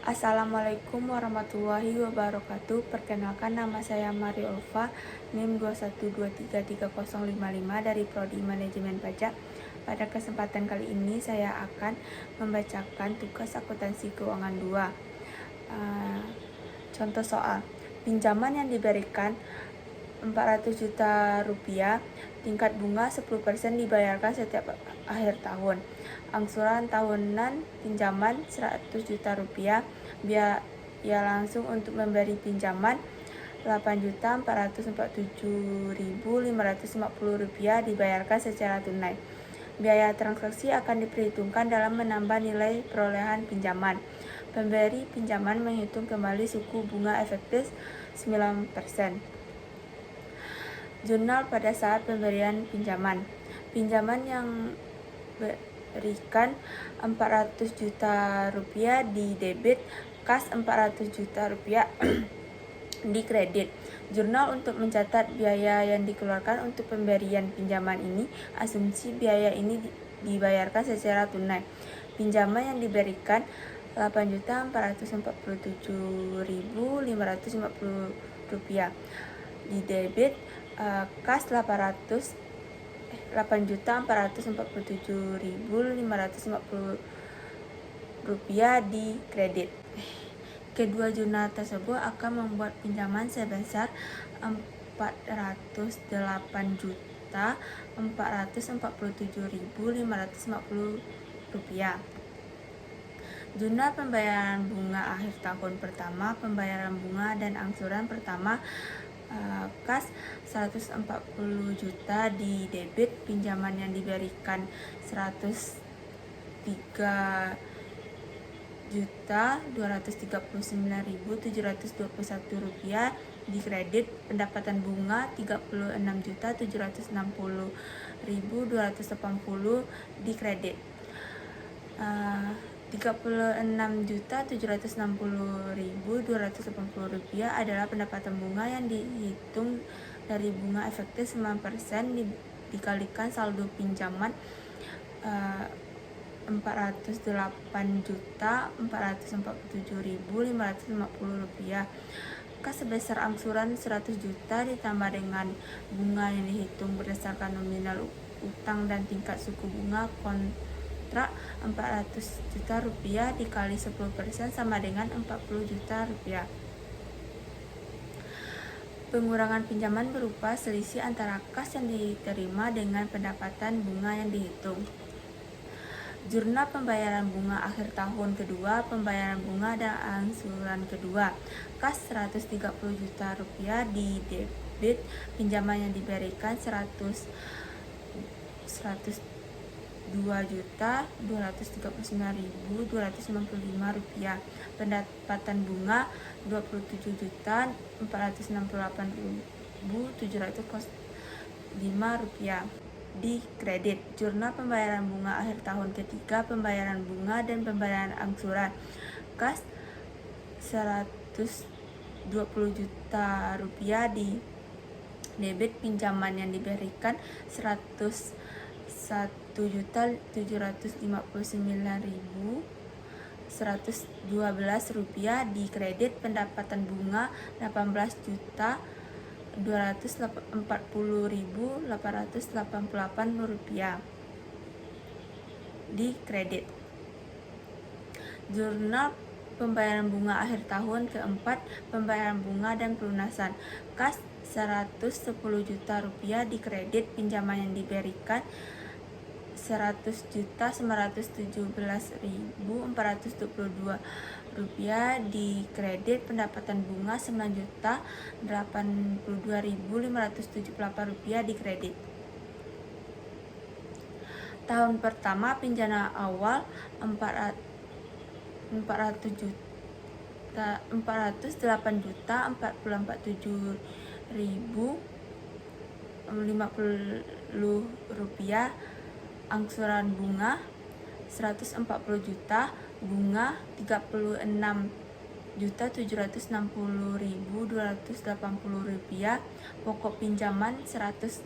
Assalamualaikum warahmatullahi wabarakatuh. Perkenalkan, nama saya Mario Ulfa, NIM 212333055 dari Prodi Manajemen Pajak. Pada kesempatan kali ini saya akan membacakan tugas akuntansi keuangan 2. Contoh soal: pinjaman yang diberikan 400 juta rupiah, tingkat bunga 10% dibayarkan setiap akhir tahun. Angsuran tahunan pinjaman 100 juta rupiah, biaya langsung untuk memberi pinjaman 8.447.550 rupiah dibayarkan secara tunai. Biaya transaksi akan diperhitungkan dalam menambah nilai perolehan pinjaman. Pemberi pinjaman menghitung kembali suku bunga efektif 9%. Jurnal pada saat pemberian pinjaman. Pinjaman yang berikan 400 juta rupiah di debit, kas 400 juta rupiah di kredit. Jurnal untuk mencatat biaya yang dikeluarkan untuk pemberian pinjaman ini. Asumsi biaya ini dibayarkan secara tunai. Pinjaman yang diberikan 8.447.550 rupiah di debit, kas 8.447.550 rupiah di kredit. Kedua jurnal tersebut akan membuat pinjaman sebesar 408.447.550 rupiah. Jurnal pembayaran bunga akhir tahun pertama, pembayaran bunga dan angsuran pertama, kas 140 juta di debit, pinjaman yang diberikan 103.239.721 rupiah di kredit, pendapatan bunga 36.760.280 di kredit. 36.760.280 rupiah adalah pendapatan bunga yang dihitung dari bunga efektif 9% dikalikan saldo pinjaman 408.447.550 rupiah. Kas sebesar angsuran 100 juta ditambah dengan bunga yang dihitung berdasarkan nominal utang dan tingkat suku bunga kontrak 400 juta rupiah dikali 10% sama dengan 40 juta rupiah. Pengurangan pinjaman berupa selisih antara kas yang diterima dengan pendapatan bunga yang dihitung. Jurnal pembayaran bunga akhir tahun kedua, pembayaran bunga dan angsuran kedua, kas 130 juta rupiah di debit, pinjaman yang diberikan 102.239.295 rupiah, pendapatan bunga 27.468.705 rupiah di kredit. Jurnal pembayaran bunga akhir tahun ketiga, pembayaran bunga dan pembayaran angsuran, kas 120 juta rupiah di debit, pinjaman yang diberikan 101.759.112 rupiah di kredit, pendapatan bunga 18.240.888 rupiah di kredit. Jurnal pembayaran bunga akhir tahun keempat, pembayaran bunga dan pelunasan, kas 110 juta rupiah di kredit, pinjaman yang diberikan 100.917.422 rupiah di kredit, pendapatan bunga 9.082.578 rupiah di kredit. Tahun pertama, pinjaman awal 408.447.050 rupiah, angsuran bunga 140 juta, bunga 36.760.280 rupiah, pokok pinjaman 100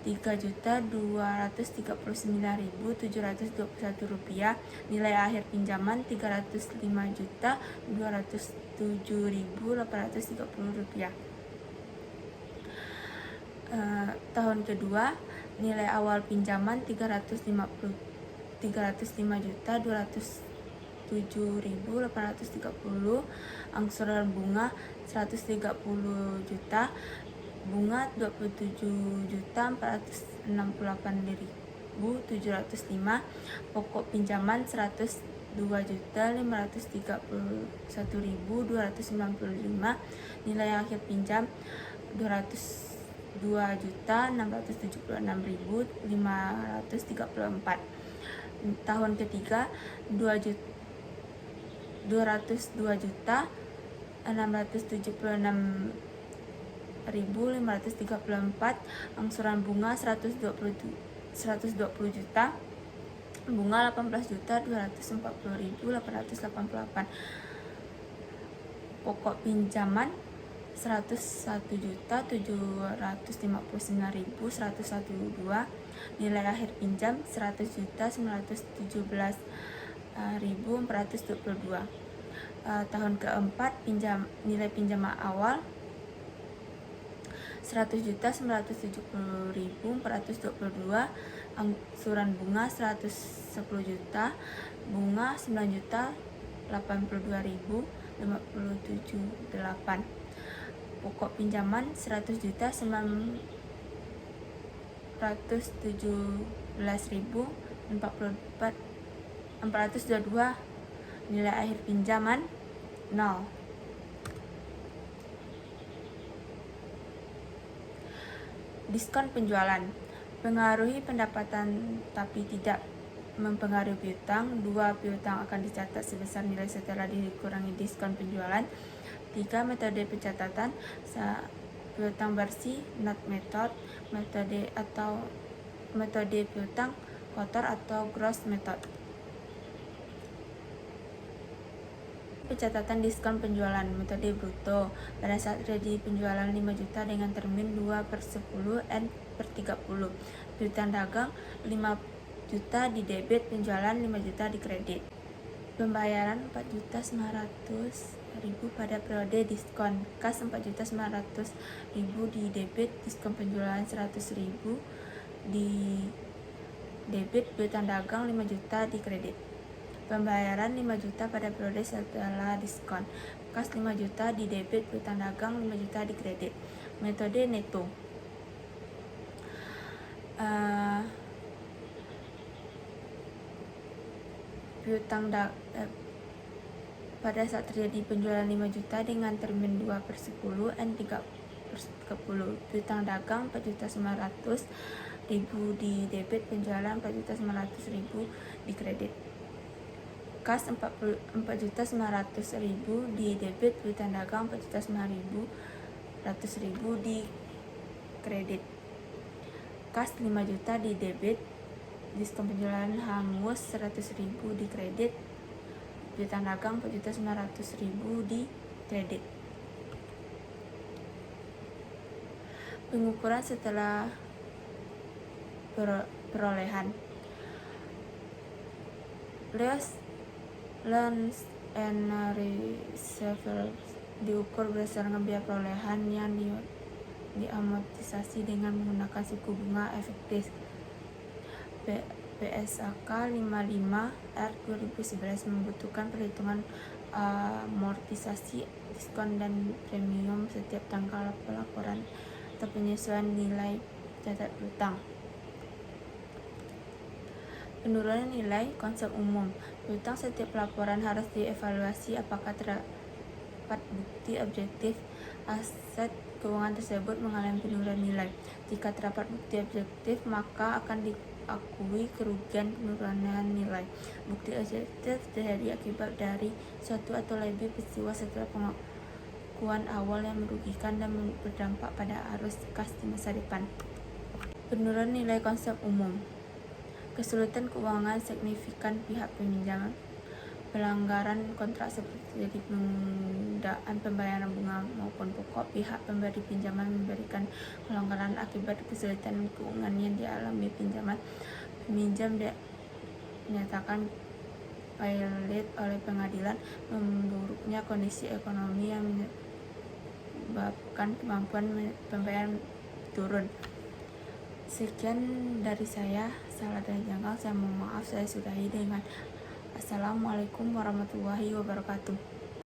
Rp3.239.721. Nilai akhir pinjaman Rp305.207.830. Tahun kedua, nilai awal pinjaman Rp305.207.830, angsuran bunga Rp130.000, bunga Rp27.468.705, pokok pinjaman Rp102.531.295, nilai akhir pinjam Rp202.676.534. Tahun ketiga, Rp202.676.534, angsuran bunga Rp120 juta, bunga Rp18.240.888, pokok pinjaman Rp101.759.112, nilai akhir pinjam Rp100.917.422. Tahun keempat, nilai pinjaman awal Rp100.970.422, angsuran bunga Rp110 juta, bunga Rp9.082.578, pokok pinjaman Rp100.917.422, nilai akhir pinjaman 0. Diskon penjualan pengaruhi pendapatan tapi tidak mempengaruhi piutang. 2. Piutang akan dicatat sebesar nilai setelah dikurangi diskon penjualan. 3. Metode pencatatan piutang bersih, not method, metode piutang kotor atau gross method. Pencatatan diskon penjualan metode bruto. Pada saat terjadi penjualan 5 juta dengan termin 2/10 N/30, piutang dagang 5 juta di debit, penjualan 5 juta di kredit. Pembayaran Rp4.900.000 pada periode diskon. Kas Rp4.900.000 di debit, diskon penjualan Rp100.000 di debit, piutang dagang 5 juta di kredit. Pembayaran 5 juta pada periode setelah diskon. Kas 5 juta di debit, piutang dagang 5 juta di kredit. Metode neto. Pada saat terjadi penjualan 5 juta dengan termin 2/10 N/30, piutang dagang Rp4.900.000 di debit, penjualan Rp4.900.000 di kredit. Kas Rp4.900.000 di debit, piutang dagang Rp4.900.000 di kredit. Kas 5 juta di debit, diskon penjualan hangus Rp100.000 di kredit, piutang dagang Rp4.900.000 di kredit. Pengukuran setelah perolehan. Loans and receivables diukur berdasarkan biaya perolehan yang diamortisasi dengan menggunakan suku bunga efektif. PSAK 55/R 2011 membutuhkan perhitungan amortisasi, diskon dan premium setiap tanggal pelaporan atau penyesuaian nilai catat utang. Penurunan nilai konsep umum. Piutang setiap pelaporan harus dievaluasi apakah terdapat bukti objektif aset keuangan tersebut mengalami penurunan nilai. Jika terdapat bukti objektif, maka akan diakui kerugian penurunan nilai. Bukti objektif terjadi akibat dari suatu atau lebih peristiwa setelah pengakuan awal yang merugikan dan berdampak pada arus kas di masa depan. Penurunan nilai konsep umum. Kesulitan keuangan signifikan pihak peminjam. pelanggaran kontrak seperti penundaan pembayaran bunga maupun pokok. Pihak pemberi pinjaman memberikan kelonggaran akibat kesulitan keuangan yang dialami peminjam dinyatakan pilot oleh pengadilan. Memburuknya kondisi ekonomi yang menyebabkan kemampuan pembayaran turun. Sekian dari saya, salah dan janggal saya mohon maaf. Saya sudahi dengan Assalamualaikum warahmatullahi wabarakatuh.